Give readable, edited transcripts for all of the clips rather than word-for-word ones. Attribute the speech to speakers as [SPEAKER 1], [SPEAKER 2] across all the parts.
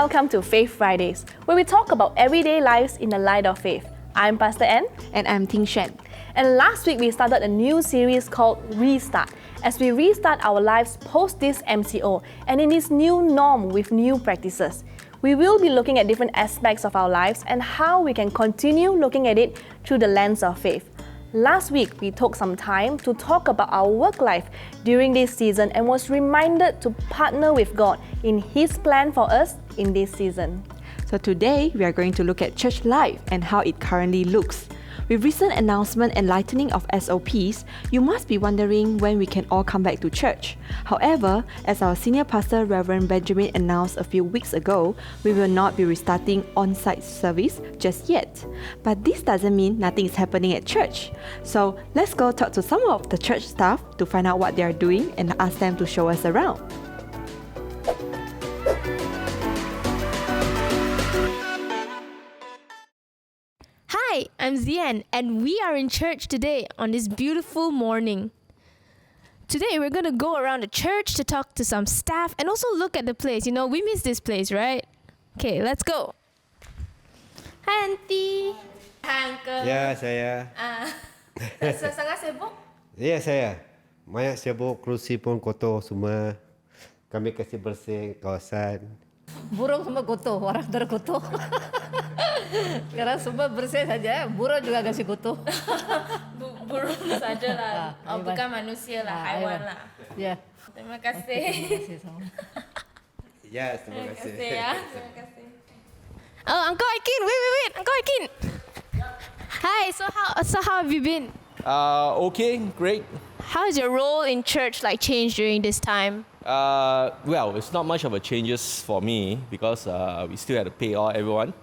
[SPEAKER 1] welcome to Faith Fridays, where we talk about everyday lives in the light of faith. I'm Pastor Ann.
[SPEAKER 2] And I'm Ting Xuan.
[SPEAKER 1] And last week we started a new series called Restart, as we restart our lives post this MCO and in this new norm with new practices. We will be looking at different aspects of our lives and how we can continue looking at it through the lens of faith. Last week, we took some time to talk about our work life during this season and was reminded to partner with God in His plan for us in this season.
[SPEAKER 2] So today, we are going to look at church life and how it currently looks. With recent announcement and lightening of SOPs, you must be wondering when we can all come back to church. However, as our senior pastor Reverend Benjamin announced a few weeks ago, we will not be restarting on-site service just yet. But this doesn't mean nothing is happening at church. So let's go talk to some of the church staff to find out what they are doing and ask them to show us around.
[SPEAKER 3] Hi, I'm Zian, and we are in church today on this beautiful morning. Today, we're going to go around the church to talk to some staff and also look at the place. You know, we miss this place, right? Okay, let's go. Hi, Auntie. Hi, Uncle.
[SPEAKER 4] Ya, saya.
[SPEAKER 3] Sangat sibuk?
[SPEAKER 4] Ya, saya. Banyak sibuk, kerusi pun kotor semua. Kami kasih bersih kawasan.
[SPEAKER 5] Burung semua kotor, orang terkotor. Sekarang semua bersih saja, burung juga kasih kotor.
[SPEAKER 3] Burung sajalah. Bukan manusia lah, haiwan lah.
[SPEAKER 5] Ya.
[SPEAKER 3] Terima kasih.
[SPEAKER 5] Terima kasih sama.
[SPEAKER 4] Ya, terima kasih.
[SPEAKER 3] Terima kasih. Oh, Uncle Aikin, wait, Uncle Aikin. Hi, so how have you been?
[SPEAKER 6] Okay, great.
[SPEAKER 3] How has your role in church changed during this time?
[SPEAKER 6] Well, it's not much of a changes for me because we still have to pay everyone,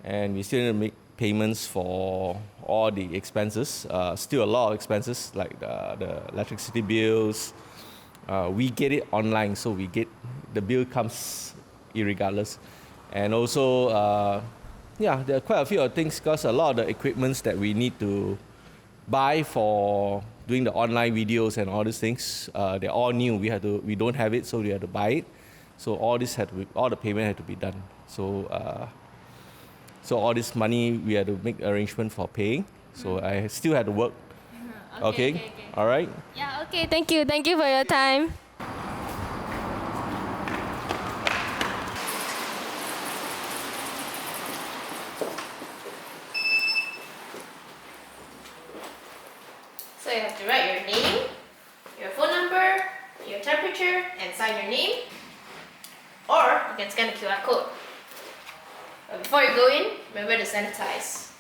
[SPEAKER 6] and we still need to make payments for all the expenses. Still a lot of expenses like the electricity bills. We get it online, so the bill comes irregardless, and also there are quite a few things because a lot of the equipments that we need to buy for doing the online videos and all these things, they're all new. We don't have it, so we have to buy it. So all the payment had to be done. So all this money we had to make arrangement for paying. So I still had to work. Okay. All right.
[SPEAKER 3] Yeah. Okay. Thank you for your time. So you have to write your name, your phone number, your temperature, and sign your name. Or you can scan the QR code. But before you go in, remember to sanitize.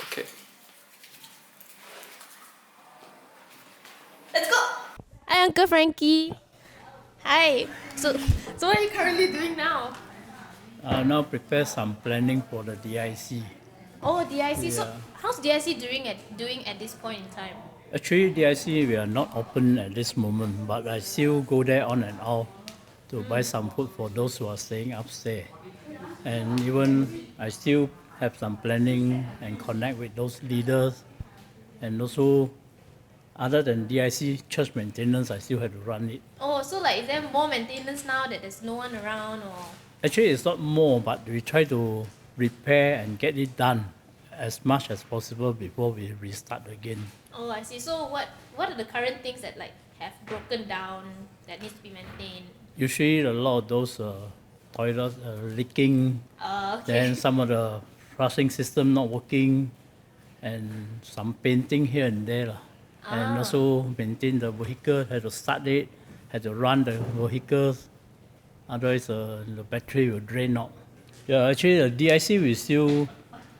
[SPEAKER 6] Okay.
[SPEAKER 3] Let's go! Hi, Uncle Frankie. Hi. So what are you currently doing now?
[SPEAKER 7] Now prepare some planning for the DIC.
[SPEAKER 3] Oh, DIC.
[SPEAKER 7] Yeah.
[SPEAKER 3] So how's DIC doing at this point in time?
[SPEAKER 7] Actually, DIC we are not open at this moment, but I still go there on and off to buy some food for those who are staying upstairs. And even I still have some planning and connect with those leaders. And also, other than DIC church maintenance, I still have to run it.
[SPEAKER 3] Oh, so is there more maintenance now that there's no one around or?
[SPEAKER 7] Actually, it's not more, but we try to repair and get it done as much as possible before we restart again.
[SPEAKER 3] Oh, I see. So what are the current things that have broken down that needs to be maintained?
[SPEAKER 7] Usually a lot of those toilets leaking,
[SPEAKER 3] Okay.
[SPEAKER 7] then some of the flushing system not working, and some painting here and there. And also maintain the vehicle, had to start it, had to run the vehicles, otherwise the battery will drain out. Yeah, actually the DIC we still,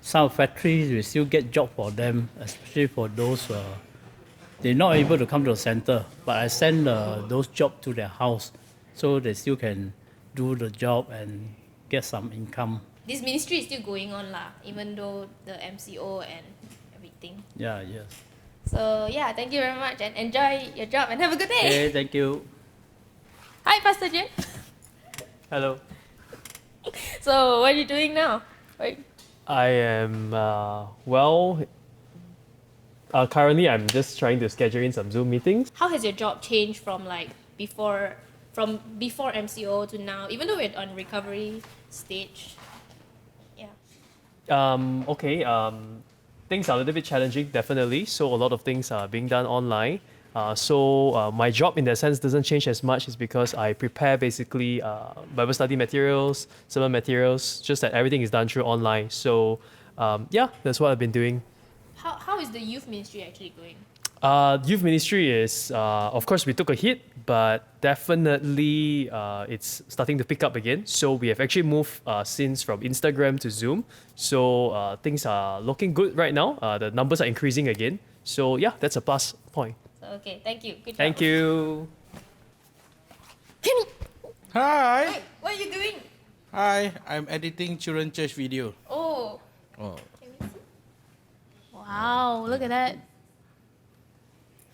[SPEAKER 7] some factories we still get job for them, especially for those they're not able to come to the center, but I send those jobs to their house so they still can do the job and get some income.
[SPEAKER 3] This ministry is still going on even though the MCO and everything.
[SPEAKER 7] Yeah, yes.
[SPEAKER 3] So thank you very much and enjoy your job and have a good day.
[SPEAKER 7] Okay, thank you.
[SPEAKER 3] Hi, Pastor Jen.
[SPEAKER 8] Hello.
[SPEAKER 3] So what are you doing now?
[SPEAKER 8] I am, currently I'm just trying to schedule in some Zoom meetings.
[SPEAKER 3] How has your job changed from before from before MCO to now, even though we're on recovery stage? Yeah.
[SPEAKER 8] Okay. Things are a little bit challenging, definitely. So a lot of things are being done online. So my job in that sense doesn't change as much. Is because I prepare basically Bible study materials, sermon materials. Just that everything is done through online. So yeah, that's what I've been doing.
[SPEAKER 3] How is the youth ministry actually going?
[SPEAKER 8] Youth ministry is, of course, we took a hit, but definitely it's starting to pick up again. So we have actually moved since from Instagram to Zoom. So things are looking good right now. The numbers are increasing again. So yeah, that's a plus point.
[SPEAKER 3] So, okay, thank you. Good job.
[SPEAKER 8] Thank you.
[SPEAKER 3] Kenny,
[SPEAKER 9] Hi.
[SPEAKER 3] what are you doing?
[SPEAKER 9] Hi, I'm editing children church video.
[SPEAKER 3] Oh,
[SPEAKER 9] Oh.
[SPEAKER 3] can we see? Wow, look at that.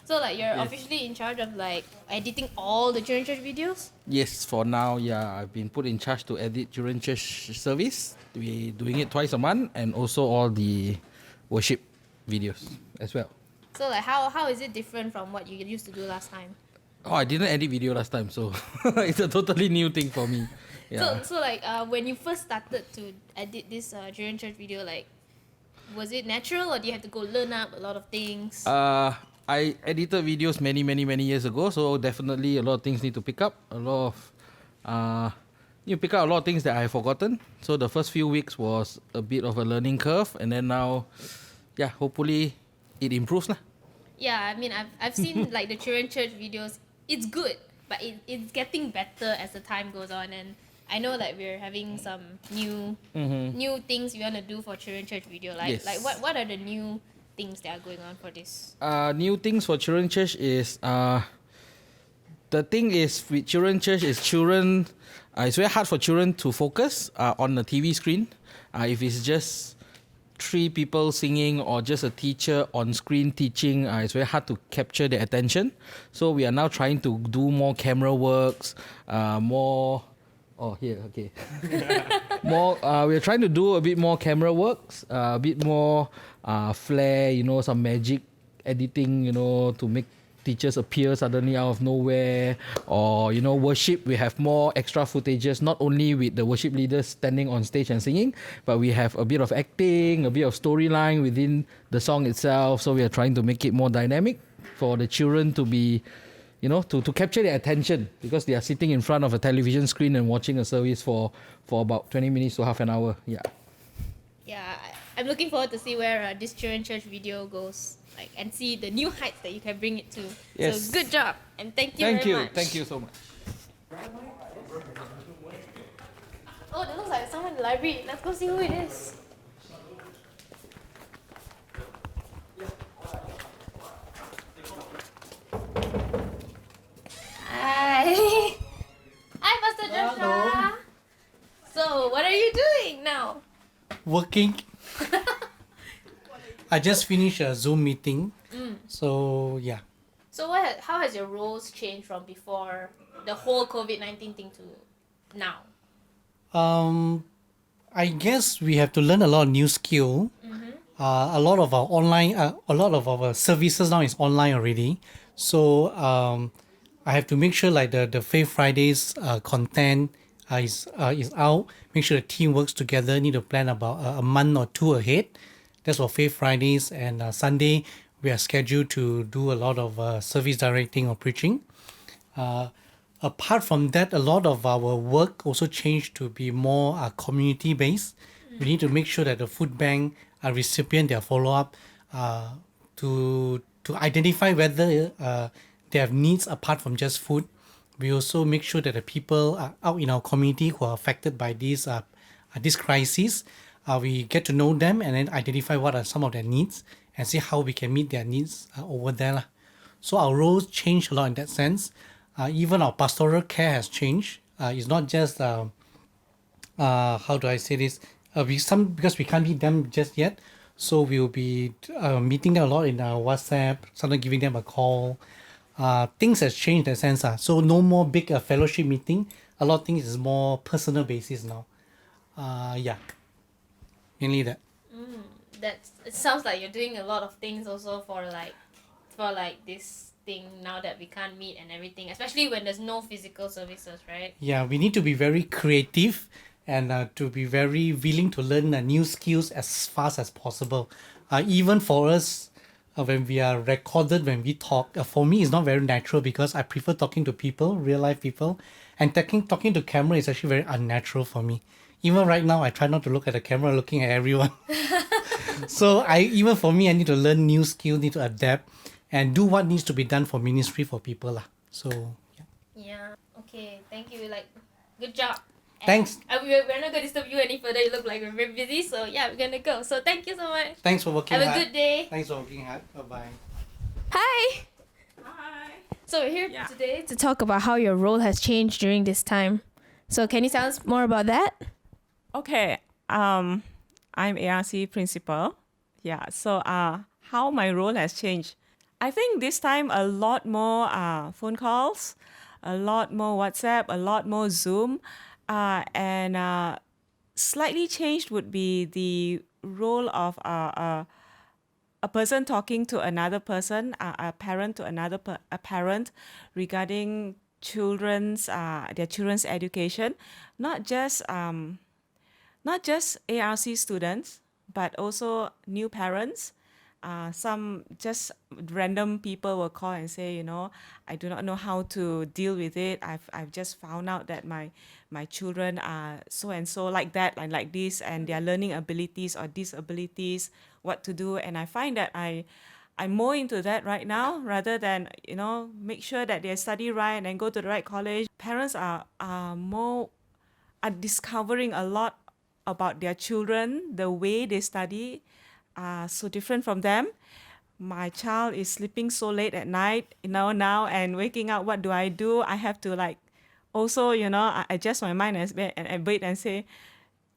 [SPEAKER 3] So like you're
[SPEAKER 9] Yes.
[SPEAKER 3] officially in charge of like editing all the children church videos?
[SPEAKER 9] Yes, for now, yeah, I've been put in charge to edit children church service. We doing it twice a month and also all the worship videos as well.
[SPEAKER 3] So like how is it different from what you used to do last time?
[SPEAKER 9] Oh, I didn't edit video last time, so it's a totally new thing for me. Yeah.
[SPEAKER 3] So like when you first started to edit this children church video, like was it natural or do you have to go learn up a lot of things?
[SPEAKER 9] I edited videos many years ago, so definitely a lot of things need to pick up. You pick up a lot of things that I have forgotten. So the first few weeks was a bit of a learning curve, and then now, yeah, hopefully it improves lah.
[SPEAKER 3] Yeah, I mean I've seen like the children church videos. It's good, but it's getting better as the time goes on, and I know that we're having some new things we want to do for children church video. Like
[SPEAKER 9] Yes.
[SPEAKER 3] like what are the new things that are going on for this?
[SPEAKER 9] New things for children church is the thing is with children church is children. It's very hard for children to focus on the TV screen. If it's just 3 people singing or just a teacher on screen teaching, it's very hard to capture their attention. So we are now trying to do more camera works, more. Oh, here, okay. More. We're trying to do a bit more camera works, a bit more flair, some magic editing, to make teachers appear suddenly out of nowhere, or worship. We have more extra footages, not only with the worship leaders standing on stage and singing, but we have a bit of acting, a bit of storyline within the song itself. So we are trying to make it more dynamic for the children to be, to capture their attention, because they are sitting in front of a television screen and watching a service for about 20 minutes to half an hour. Yeah.
[SPEAKER 3] Yeah, I'm looking forward to see where this children church video goes, like, and see the new heights that you can bring it to.
[SPEAKER 9] Yes.
[SPEAKER 3] So good job, and thank you very much.
[SPEAKER 9] Thank you so much.
[SPEAKER 3] Oh, that looks like someone in the library. Let's go see who it is. Hi. Hi, Pastor Joshua. So, what are you doing now?
[SPEAKER 10] Working. I just finished a Zoom meeting. So yeah.
[SPEAKER 3] So, how has your roles changed from before the whole COVID-19 thing to now?
[SPEAKER 10] I guess we have to learn a lot of new skill. A lot of our online, a lot of our services now is online already. So I have to make sure like the Faith Fridays content is out. Make sure the team works together. Need to plan about a month or 2 ahead. That's for Faith Fridays, and Sunday we are scheduled to do a lot of service directing or preaching. Apart from that, a lot of our work also changed to be more community based. We need to make sure that the food bank recipient, their follow up, to identify whether they have needs apart from just food. We also make sure that the people out in our community who are affected by this crisis, we get to know them and then identify what are some of their needs and see how we can meet their needs over there lah. So our roles change a lot in that sense. Even our pastoral care has changed. It's not just how do I say this? Because we can't meet them just yet, so we'll be meeting them a lot in WhatsApp. Sometimes giving them a call. Things has changed in that sense. So no more big fellowship meeting. A lot of things is more personal basis now. Yeah, mainly that.
[SPEAKER 3] It sounds like you're doing a lot of things also for like this thing now that we can't meet and everything, especially when there's no physical services, right?
[SPEAKER 10] Yeah, we need to be very creative and to be very willing to learn new skills as fast as possible. Even for us, when we are recorded, when we talk, for me, it's not very natural because I prefer talking to people, real life people, and talking to camera is actually very unnatural for me. Even right now, I try not to look at the camera, looking at everyone. So even for me, I need to learn new skills, need to adapt, and do what needs to be done for ministry for people lah. So yeah.
[SPEAKER 3] Yeah. Okay. Thank you. Like, good job.
[SPEAKER 10] Thanks.
[SPEAKER 3] We're not going to disturb you any further. You look like we're very busy. So yeah, we're going to go. So thank you so much.
[SPEAKER 10] Thanks for working hard.
[SPEAKER 3] Have a good day.
[SPEAKER 10] Thanks for working hard. Bye-bye.
[SPEAKER 3] Hi. Hi. So we're here today to talk about how your role has changed during this time. So can you tell us more about that?
[SPEAKER 11] Okay. I'm ARC Principal. Yeah. So how my role has changed. I think this time a lot more phone calls, a lot more WhatsApp, a lot more Zoom, and slightly changed would be the role of a person talking to another person, a parent to a parent regarding their children's education, not just ARC students, but also new parents. Some just random people will call and say, I do not know how to deal with it. I've just found out that my children are so and so like that and like this, and their learning abilities or disabilities, what to do. And I find that I'm more into that right now rather than, make sure that they study right and go to the right college. Parents are discovering a lot about their children, the way they study. So different from them. My child is sleeping so late at night, now and waking up. What do? I have to also, adjust my mind and wait and say,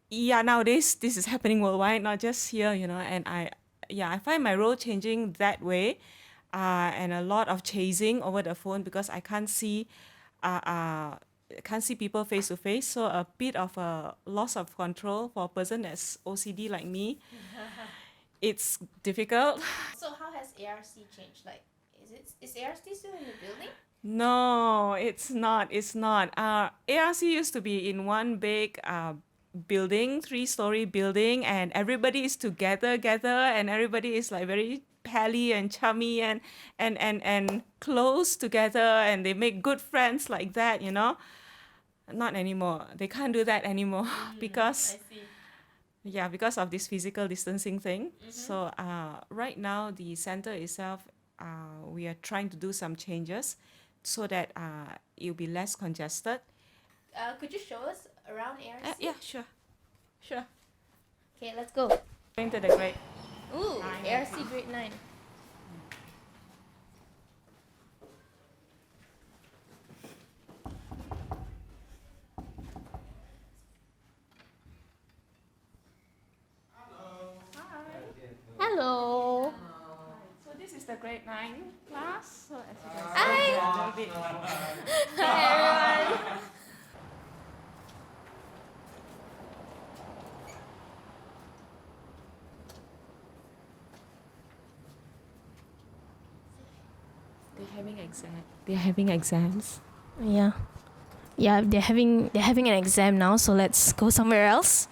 [SPEAKER 11] yeah, nowadays this is happening worldwide, not just here, and I find my role changing that way, and a lot of chasing over the phone because I can't see people face to face. So a bit of a loss of control for a person that's OCD like me. It's difficult.
[SPEAKER 3] So how has ARC changed? Like, is ARC still in the building?
[SPEAKER 11] No, it's not. It's not. ARC used to be in one big building, 3-story building, and everybody is together, and everybody is like very pally and chummy and close together, and they make good friends like that. Not anymore. They can't do that anymore because.
[SPEAKER 3] I see.
[SPEAKER 11] Yeah, because of this physical distancing thing. So right now, the center itself, we are trying to do some changes so that it'll be less congested.
[SPEAKER 3] Could you show us around ARC?
[SPEAKER 11] Yeah, sure.
[SPEAKER 3] Okay, let's go.
[SPEAKER 11] Going to the grade.
[SPEAKER 3] Ooh, ARC grade 9. Hello.
[SPEAKER 11] So this is the grade 9 class. So as you can see,
[SPEAKER 3] Hi.
[SPEAKER 11] a little bit.
[SPEAKER 3] Hi, everyone.
[SPEAKER 11] They're having exams.
[SPEAKER 3] Yeah. Yeah, they're having an exam now, so let's go somewhere else.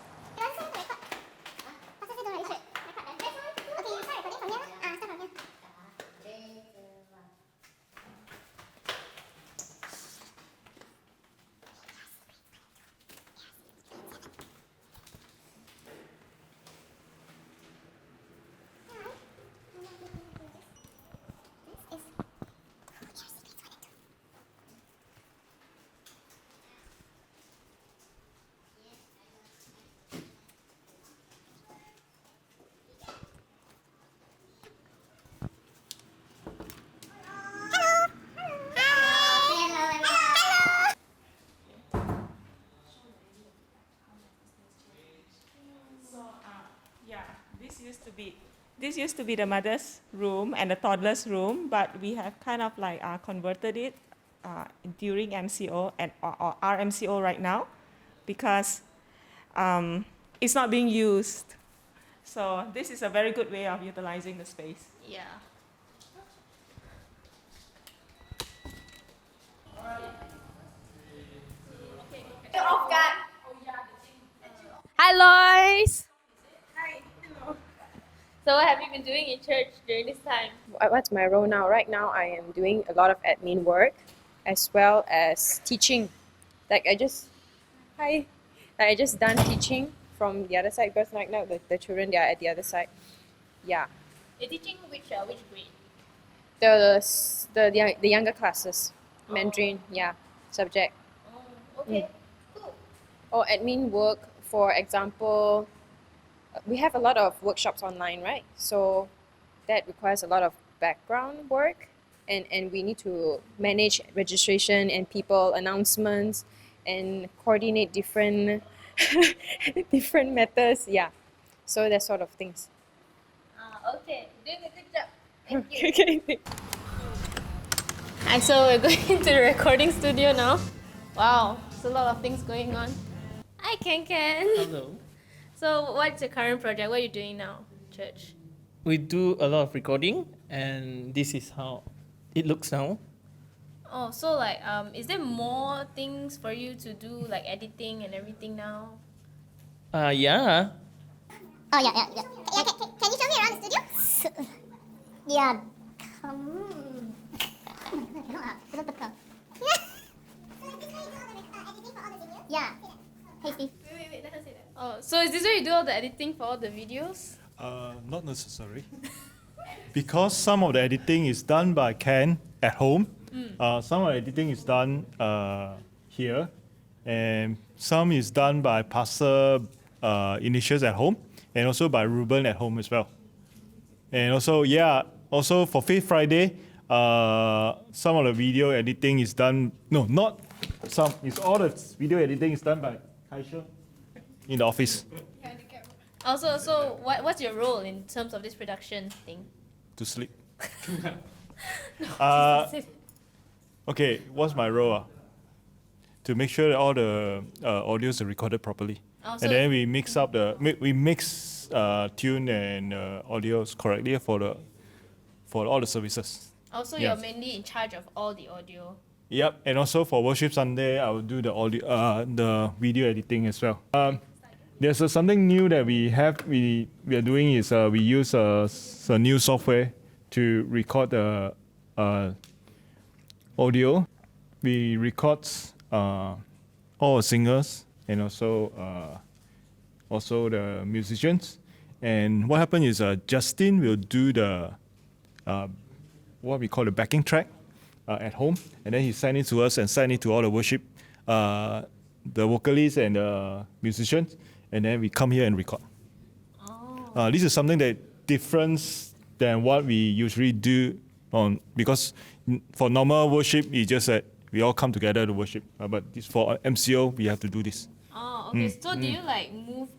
[SPEAKER 11] This used to be the mother's room and the toddler's room, but we have kind of converted it during MCO or RMCO right now because it's not being used. So this is a very good way of utilizing the space.
[SPEAKER 3] Yeah. Hi, Lois. Hi. Hello. So, what have you been doing in church during this time?
[SPEAKER 12] What's my role now? Right now, I am doing a lot of admin work as well as teaching. Like I just, hi, I just done teaching from the other side because right now the children, they are at the other side. Yeah,
[SPEAKER 3] You're teaching which grade?
[SPEAKER 12] the younger classes, Mandarin, yeah, subject.
[SPEAKER 3] Oh, okay. Cool.
[SPEAKER 12] Or admin work, for example, we have a lot of workshops online, right? So that requires a lot of background work, and we need to manage registration and people announcements and coordinate different different matters. Yeah, so that sort of things.
[SPEAKER 3] Okay. Doing a good job. Thank you.
[SPEAKER 12] Okay.
[SPEAKER 3] And so we're going into the recording studio now. Wow, there's a lot of things going on. Hi, Ken.
[SPEAKER 13] Hello.
[SPEAKER 3] So, what's your current project? What are you doing now, church?
[SPEAKER 13] We do a lot of recording, and this is how it looks now.
[SPEAKER 3] Oh, so like, is there more things for you to do, like editing and everything now?
[SPEAKER 13] Yeah.
[SPEAKER 14] Oh, yeah. Can you show me around the studio? Yeah. Come. Yeah. Hey, Steve.
[SPEAKER 3] Wait, let her say that. Oh, so is this where you do all the editing for all the videos?
[SPEAKER 15] Not necessary. Because some of the editing is done by Ken at home. Some of the editing is done here. And some is done by Pastor Initials at home. And also by Ruben at home as well. And also, also for Faith Friday, some of the video editing is done, no, not some, it's all the video editing is done by Kaisha in the office.
[SPEAKER 3] Also, so what's your role in terms of this production thing?
[SPEAKER 15] To sleep.
[SPEAKER 3] No,
[SPEAKER 15] Okay, what's my role? To make sure that all the audios are recorded properly.
[SPEAKER 3] Oh, so
[SPEAKER 15] and then we mix up we mix tune and audios correctly for all the services.
[SPEAKER 3] Also,
[SPEAKER 15] Yeah.
[SPEAKER 3] you're mainly in charge of all the audio.
[SPEAKER 15] Yep, and also for Worship Sunday, I will do the audio, the video editing as well. There's something new that we are doing is we use a new software to record the audio. We record all the singers and also the musicians. And what happened is Justin will do the what we call the backing track at home, and then he send it to us and send it to all the worship, the vocalists and the musicians, and then we come here and record. This is something that different than what we usually do because for normal worship, it's just that we all come together to worship. But this for MCO, we have to do this.
[SPEAKER 3] Oh, okay. So do you like move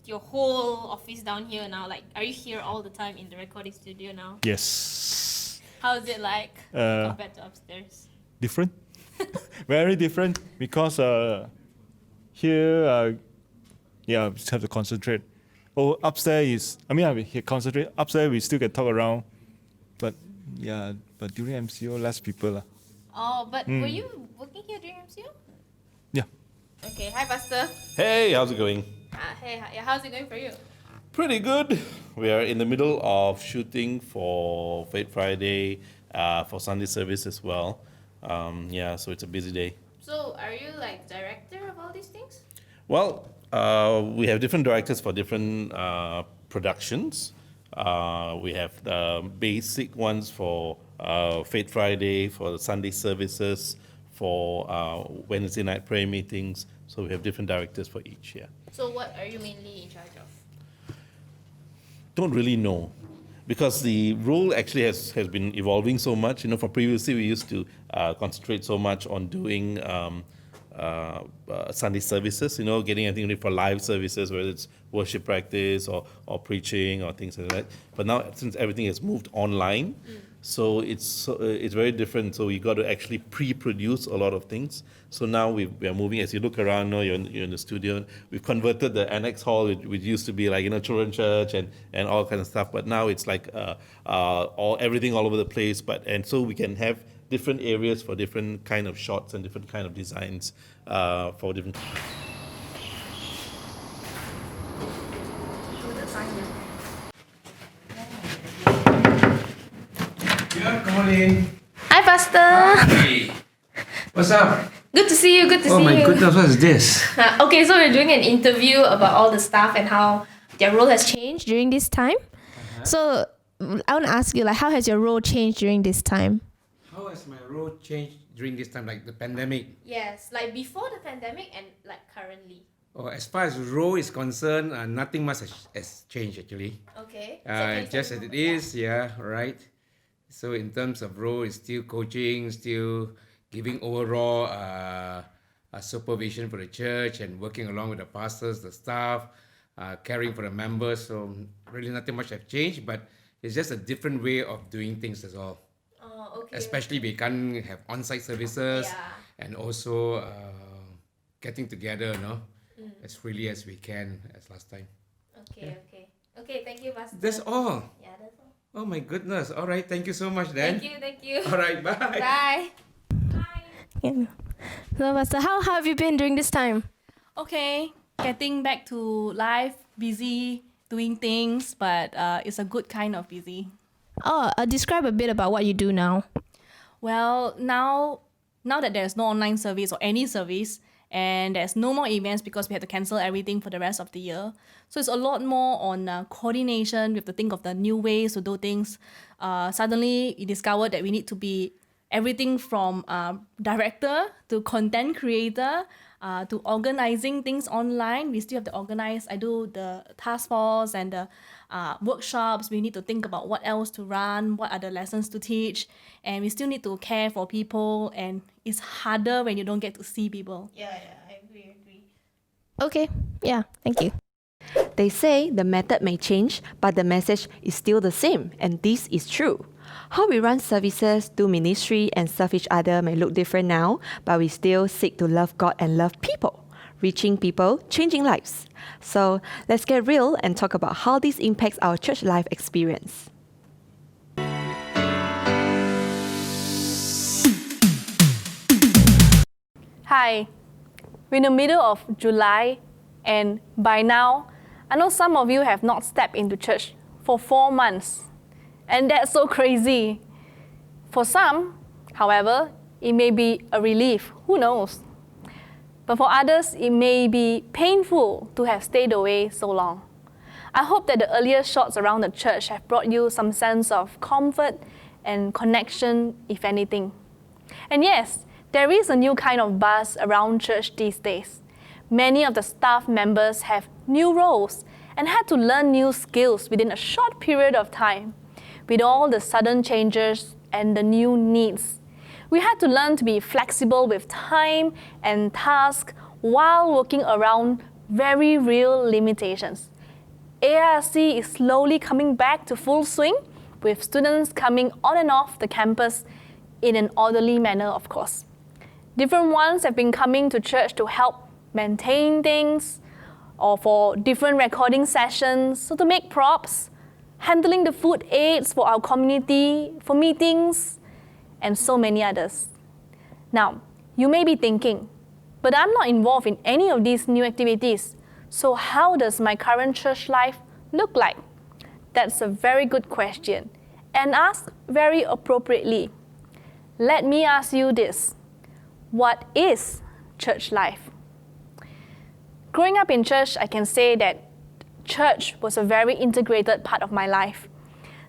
[SPEAKER 3] your whole office down here now? Like, are you here all the time in the recording studio now?
[SPEAKER 15] Yes.
[SPEAKER 3] How is it like compared to upstairs?
[SPEAKER 15] Different. Very different because here, we just have to concentrate. Upstairs we can concentrate. Upstairs, we still can talk around. But during MCO, less people.
[SPEAKER 3] Oh, but were you working here during MCO?
[SPEAKER 15] Yeah.
[SPEAKER 3] Okay, hi, Pastor.
[SPEAKER 16] Hey, how's it going?
[SPEAKER 3] How's it going for you?
[SPEAKER 16] Pretty good. We are in the middle of shooting for Faith Friday, for Sunday service as well. So it's a busy day.
[SPEAKER 3] So are you like director of all these things?
[SPEAKER 16] Well, we have different directors for different productions. We have the basic ones for Faith Friday, for the Sunday services, for Wednesday night prayer meetings. So we have different directors for each,
[SPEAKER 3] So what are you mainly in charge of?
[SPEAKER 16] Don't really know, because the role actually has been evolving so much. From previously we used to concentrate so much on doing Sunday services, getting everything ready for live services, whether it's worship practice or preaching or things like that. But now, since everything has moved online, so it's very different. So we got to actually pre-produce a lot of things. So now we are moving. As you look around, you're in the studio. We've converted the annex hall, which used to be like children's church and all kind of stuff. But now it's like everything all over the place. And so we can have different areas for different kind of shots and different kind of designs for different.
[SPEAKER 17] Yeah, come on in.
[SPEAKER 3] Hi, Pastor.
[SPEAKER 17] Hey. What's up?
[SPEAKER 3] Good to see you. Good to see you.
[SPEAKER 17] Oh my goodness, what is this?
[SPEAKER 3] Okay, so we're doing an interview about all the staff and how their role has changed during this time. So I want to ask you, like, how has your role changed during this time?
[SPEAKER 17] How has my role changed during this time, like the pandemic?
[SPEAKER 3] Yes, like before the pandemic and like currently.
[SPEAKER 17] Oh, as far as role is concerned, nothing much has changed actually.
[SPEAKER 3] Okay.
[SPEAKER 17] Just as it is, yeah, right. So in terms of role, it's still coaching, still giving overall supervision for the church and working along with the pastors, the staff, caring for the members. So really nothing much have changed, but it's just a different way of doing things as well.
[SPEAKER 3] Oh, okay.
[SPEAKER 17] Especially we can't have on-site services and also getting together, as freely as we can as last time.
[SPEAKER 3] Okay, okay, thank you, Pastor.
[SPEAKER 17] That's all.
[SPEAKER 3] Yeah, that's all.
[SPEAKER 17] Oh my goodness. All right, thank you so much then.
[SPEAKER 3] Thank you.
[SPEAKER 17] All right, bye.
[SPEAKER 3] Bye. Yeah. So, Pastor, how have you been during this time?
[SPEAKER 1] Okay, getting back to life, busy, doing things, but it's a good kind of busy.
[SPEAKER 3] Oh, describe a bit about what you do now.
[SPEAKER 1] Well, now that there's no online service or any service, and there's no more events because we had to cancel everything for the rest of the year. So it's a lot more on coordination. We have to think of the new ways to do things. Suddenly, we discovered that we need to be everything from director to content creator to organizing things online. We still have to organize. I do the task force and the workshops. We need to think about what else to run, what are the lessons to teach, and we still need to care for people, and it's harder when you don't get to see people.
[SPEAKER 3] Yeah, I agree. Okay, yeah, thank you.
[SPEAKER 2] They say the method may change, but the message is still the same, and this is true. How we run services, do ministry, and serve each other may look different now, but we still seek to love God and love people. Reaching people, changing lives. So let's get real and talk about how this impacts our church life experience.
[SPEAKER 1] Hi, we're in the middle of July, and by now, I know some of you have not stepped into church for 4 months. And that's so crazy. For some, however, it may be a relief, who knows? But for others, it may be painful to have stayed away so long. I hope that the earlier shots around the church have brought you some sense of comfort and connection, if anything. And yes, there is a new kind of buzz around church these days. Many of the staff members have new roles and had to learn new skills within a short period of time. With all the sudden changes and the new needs, we had to learn to be flexible with time and tasks while working around very real limitations. ARC is slowly coming back to full swing, with students coming on and off the campus in an orderly manner, of course. Different ones have been coming to church to help maintain things, or for different recording sessions, so to make props, handling the food aids for our community, for meetings, and so many others. Now, you may be thinking, but I'm not involved in any of these new activities, so how does my current church life look like? That's a very good question, and asked very appropriately. Let me ask you this: what is church life? Growing up in church, I can say that church was a very integrated part of my life.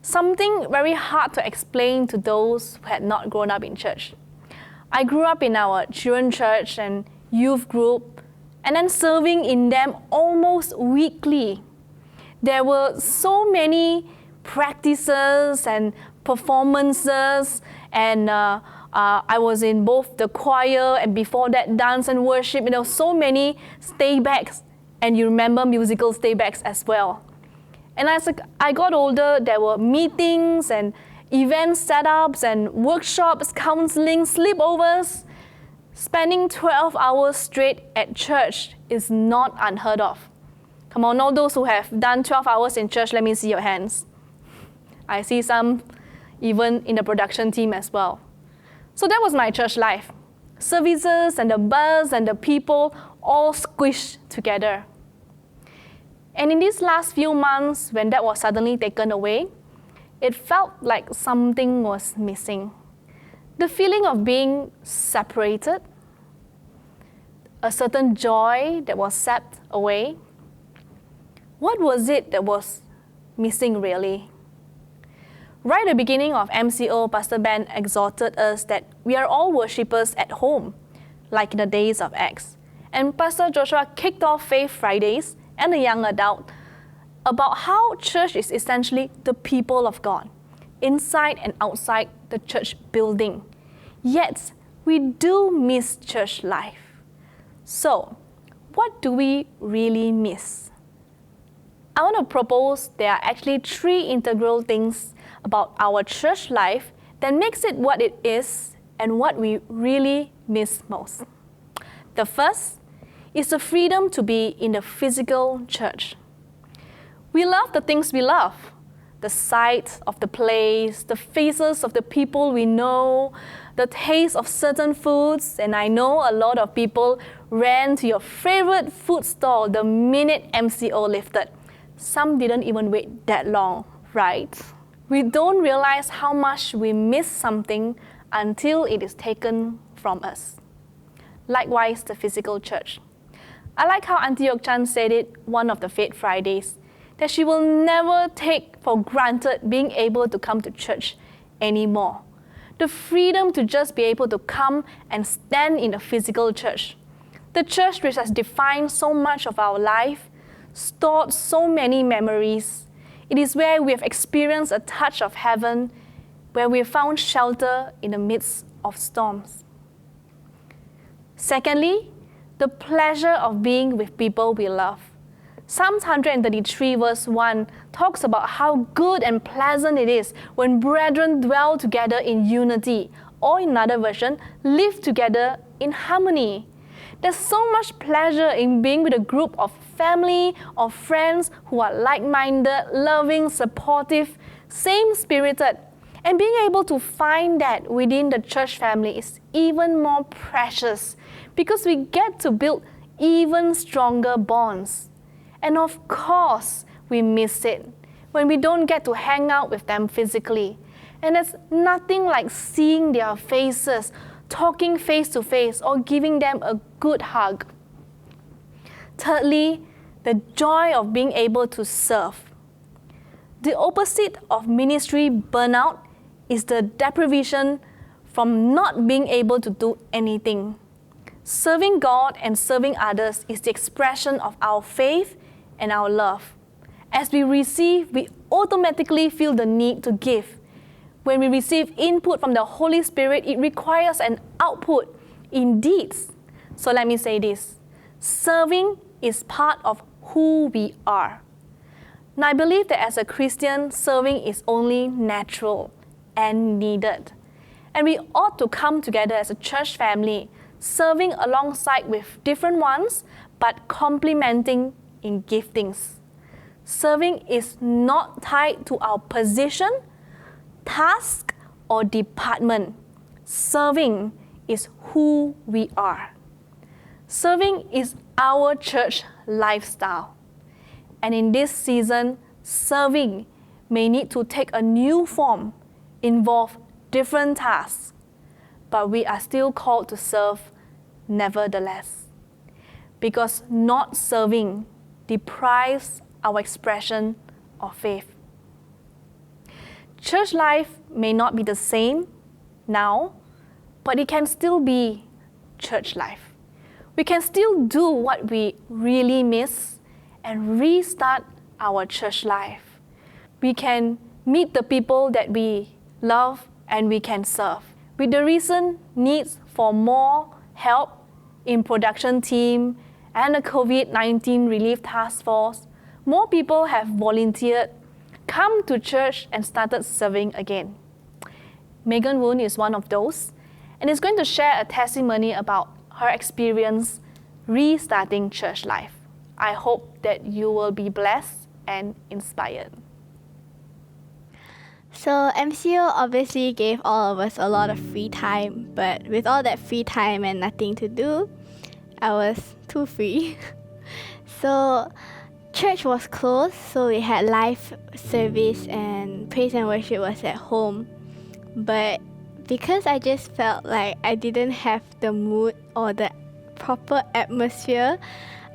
[SPEAKER 1] Something very hard to explain to those who had not grown up in church. I grew up in our children's church and youth group, and then serving in them almost weekly. There were so many practices and performances, and I was in both the choir and before that dance and worship. There were so many staybacks, and you remember musical staybacks as well. And as I got older, there were meetings and event setups and workshops, counseling, sleepovers. Spending 12 hours straight at church is not unheard of. Come on, all those who have done 12 hours in church, let me see your hands. I see some even in the production team as well. So that was my church life. Services and the buzz and the people all squished together. And in these last few months, when that was suddenly taken away, it felt like something was missing. The feeling of being separated, a certain joy that was sapped away. What was it that was missing really? Right at the beginning of MCO, Pastor Ben exhorted us that we are all worshippers at home, like in the days of Acts. And Pastor Joshua kicked off Faith Fridays and the young adult about how church is essentially the people of God, inside and outside the church building. Yet, we do miss church life. So, what do we really miss? I want to propose there are actually 3 integral things about our church life that makes it what it is and what we really miss most. The first is the freedom to be in the physical church. We love the things we love, the sight of the place, the faces of the people we know, the taste of certain foods, and I know a lot of people ran to your favorite food stall the minute MCO lifted. Some didn't even wait that long, right? We don't realize how much we miss something until it is taken from us. Likewise, the physical church. I like how Auntie Yok Chan said it one of the Faith Fridays, that she will never take for granted being able to come to church anymore. The freedom to just be able to come and stand in a physical church. The church which has defined so much of our life, stored so many memories. It is where we have experienced a touch of heaven, where we have found shelter in the midst of storms. Secondly, the pleasure of being with people we love. Psalms 133 verse 1 talks about how good and pleasant it is when brethren dwell together in unity, or in another version, live together in harmony. There's so much pleasure in being with a group of family or friends who are like-minded, loving, supportive, same-spirited. And being able to find that within the church family is even more precious because we get to build even stronger bonds. And of course, we miss it when we don't get to hang out with them physically. And there's nothing like seeing their faces, talking face to face, or giving them a good hug. Thirdly, the joy of being able to serve. The opposite of ministry burnout is the deprivation from not being able to do anything. Serving God and serving others is the expression of our faith and our love. As we receive, we automatically feel the need to give. When we receive input from the Holy Spirit, it requires an output in deeds. So let me say this. Serving is part of who we are. Now I believe that as a Christian, serving is only natural and needed. And we ought to come together as a church family, serving alongside with different ones, but complementing in giftings. Serving is not tied to our position, task, or department. Serving is who we are. Serving is our church lifestyle. And in this season, serving may need to take a new form, involve different tasks, but we are still called to serve nevertheless. Because not serving deprives our expression of faith. Church life may not be the same now, but it can still be church life. We can still do what we really miss and restart our church life. We can meet the people that we love and we can serve. With the recent needs for more help in production team and the COVID-19 relief task force, more people have volunteered, come to church and started serving again. Megan Woon is one of those and is going to share a testimony about her experience restarting church life. I hope that you will be blessed and inspired.
[SPEAKER 18] So MCO obviously gave all of us a lot of free time, but with all that free time and nothing to do, I was too free. So church was closed, so we had live service and praise and worship was at home. But because I just felt like I didn't have the mood or the proper atmosphere,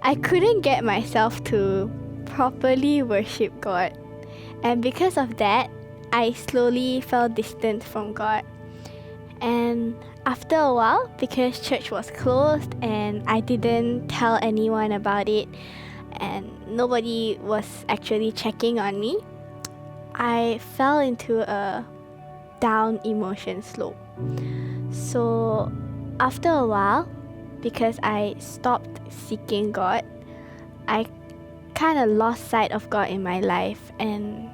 [SPEAKER 18] I couldn't get myself to properly worship God. And because of that, I slowly felt distant from God. And after a while, because church was closed and I didn't tell anyone about it and nobody was actually checking on me, I fell into a down emotion slope. So after a while, because I stopped seeking God, I kind of lost sight of God in my life. And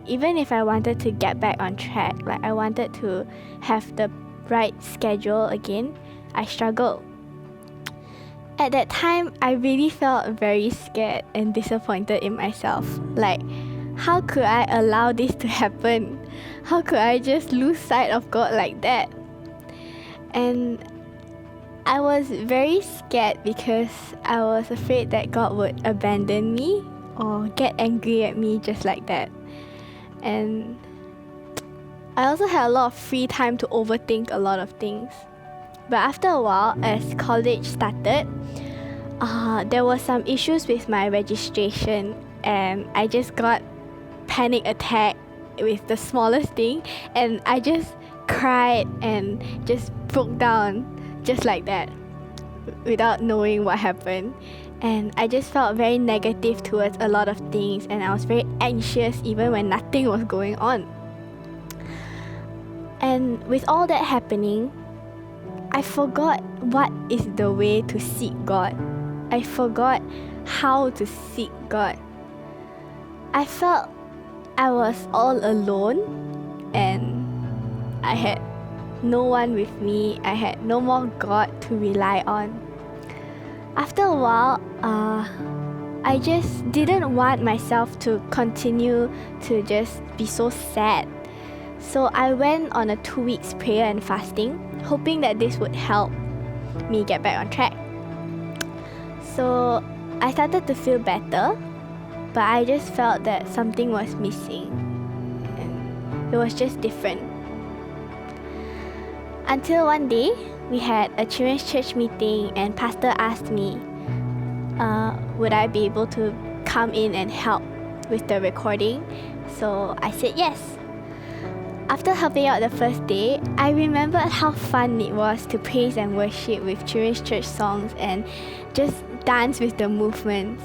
[SPEAKER 18] even if I wanted to get back on track, like I wanted to have the right schedule again, I struggled. At that time, I really felt very scared and disappointed in myself. Like, how could I allow this to happen? How could I just lose sight of God like that? And I was very scared because I was afraid that God would abandon me or get angry at me just like that. And I also had a lot of free time to overthink a lot of things. But after a while, as college started, there were some issues with my registration and I just got panic attack with the smallest thing and I just cried and just broke down just like that without knowing what happened. And I just felt very negative towards a lot of things and I was very anxious even when nothing was going on. And with all that happening, I forgot what is the way to seek God. I forgot how to seek God. I felt I was all alone and I had no one with me. I had no more God to rely on. After a while, I just didn't want myself to continue to just be so sad. So I went on a 2 weeks prayer and fasting, hoping that this would help me get back on track. So I started to feel better, but I just felt that something was missing. And it was just different. Until one day, we had a children's church meeting and pastor asked me, would I be able to come in and help with the recording? So I said yes. After helping out the first day, I remembered how fun it was to praise and worship with children's church songs and just dance with the movements.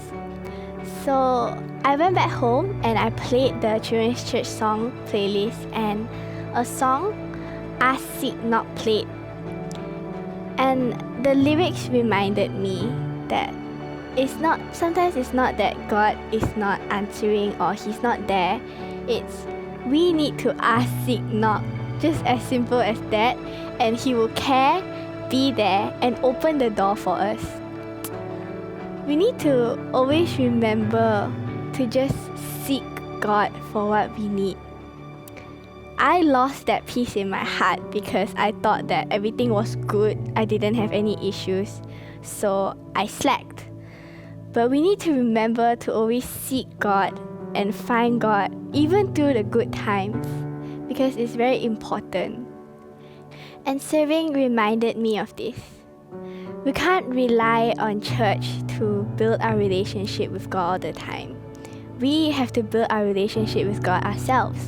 [SPEAKER 18] So I went back home and I played the children's church song playlist and a song, Ask, Seek, Not played. And the lyrics reminded me that sometimes it's not that God is not answering or He's not there. It's we need to ask, seek, knock. Just as simple as that. And He will care, be there, and open the door for us. We need to always remember to just seek God for what we need. I lost that peace in my heart because I thought that everything was good. I didn't have any issues. So I slacked. But we need to remember to always seek God and find God even through the good times because it's very important. And serving reminded me of this. We can't rely on church to build our relationship with God all the time. We have to build our relationship with God ourselves.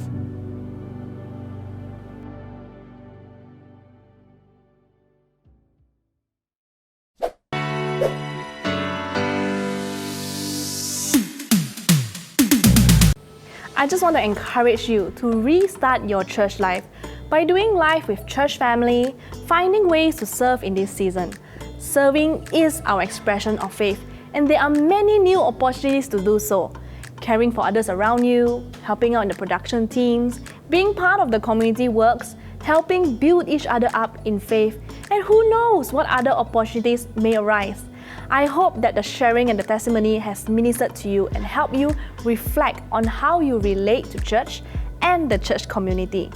[SPEAKER 1] I just want to encourage you to restart your church life by doing life with church family, finding ways to serve in this season. Serving is our expression of faith, and there are many new opportunities to do so. Caring for others around you, helping out in the production teams, being part of the community works, helping build each other up in faith, and who knows what other opportunities may arise. I hope that the sharing and the testimony has ministered to you and helped you reflect on how you relate to church and the church community.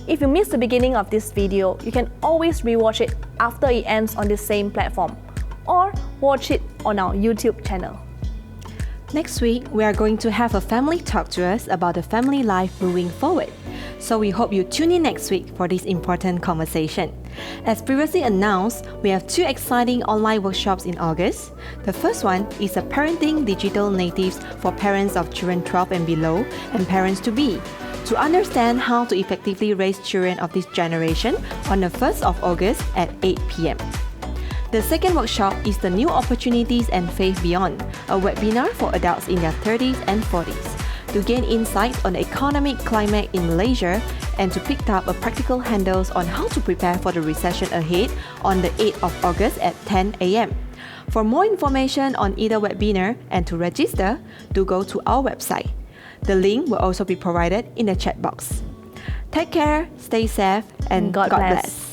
[SPEAKER 1] If you missed the beginning of this video, you can always rewatch it after it ends on the same platform, or watch it on our YouTube channel.
[SPEAKER 2] Next week, we are going to have a family talk to us about the family life moving forward. So we hope you tune in next week for this important conversation. As previously announced, we have 2 exciting online workshops in August. The first one is a Parenting Digital Natives for parents of children 12 and below and parents-to-be, to understand how to effectively raise children of this generation on the 1st of August at 8 p.m. The second workshop is the New Opportunities and Faith Beyond, a webinar for adults in their 30s and 40s, to gain insights on the economic climate in Malaysia and to pick up a practical handles on how to prepare for the recession ahead on the 8th of August at 10 a.m. For more information on either webinar and to register, do go to our website. The link will also be provided in the chat box. Take care, stay safe, and God bless.